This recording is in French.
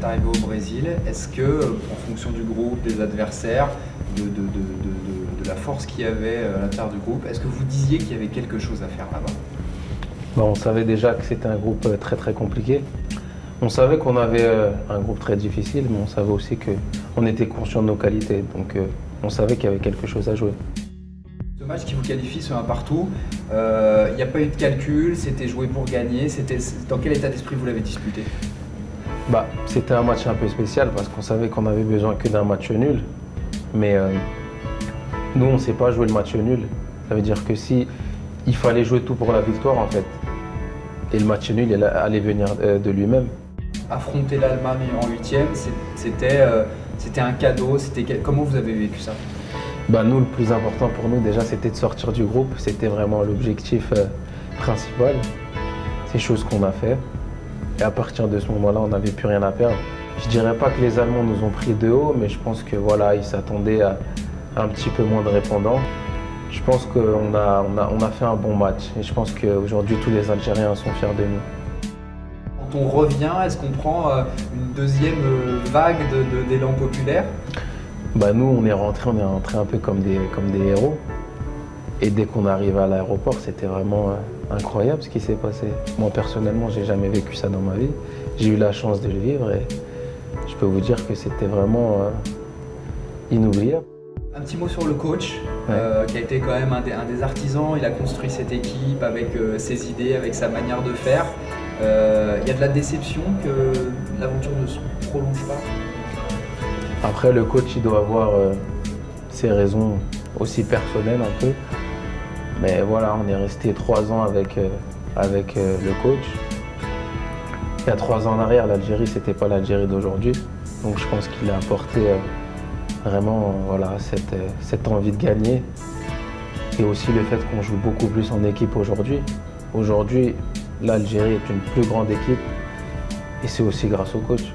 arrivé au Brésil, est-ce que, en fonction du groupe, des adversaires, de la force qu'il y avait à l'intérieur du groupe, est-ce que vous disiez qu'il y avait quelque chose à faire là-bas? On savait déjà que c'était un groupe très très compliqué. On savait qu'on avait un groupe très difficile, mais on savait aussi qu'on était conscient de nos qualités. Donc on savait qu'il y avait quelque chose à jouer. Ce match qui vous qualifie sur un partout, il n'y a pas eu de calcul, c'était joué pour gagner. Dans quel état d'esprit vous l'avez disputé? C'était un match un peu spécial parce qu'on savait qu'on avait besoin que d'un match nul. Mais nous, on ne sait pas jouer le match nul. Ça veut dire que si il fallait jouer tout pour la victoire en fait. Et le match nul, il allait venir de lui-même. Affronter l'Allemagne en 8e, c'était un cadeau. Comment vous avez vécu ça? Nous, le plus important pour nous déjà, c'était de sortir du groupe. C'était vraiment l'objectif principal. C'est chose qu'on a fait. Et à partir de ce moment-là, on n'avait plus rien à perdre. Je dirais pas que les Allemands nous ont pris de haut, mais je pense que voilà, ils s'attendaient à un petit peu moins de répondants. Je pense qu'on a fait un bon match et je pense qu'aujourd'hui tous les Algériens sont fiers de nous. Quand on revient, est-ce qu'on prend une deuxième vague d'élan populaire? Nous, on est rentré un peu comme des héros. Et dès qu'on arrive à l'aéroport, c'était vraiment incroyable ce qui s'est passé. Moi personnellement, j'ai jamais vécu ça dans ma vie. J'ai eu la chance de le vivre et je peux vous dire que c'était vraiment inoubliable. Un petit mot sur le coach, qui a été quand même un des artisans. Il a construit cette équipe avec ses idées, avec sa manière de faire. Il y a de la déception que l'aventure ne se prolonge pas. Après, le coach, il doit avoir ses raisons aussi personnelles un peu. Mais voilà, on est resté 3 ans avec le coach. Il y a 3 ans en arrière, l'Algérie, c'était pas l'Algérie d'aujourd'hui. Donc je pense qu'il a apporté vraiment cette envie de gagner et aussi le fait qu'on joue beaucoup plus en équipe aujourd'hui. Aujourd'hui, l'Algérie est une plus grande équipe et c'est aussi grâce au coach.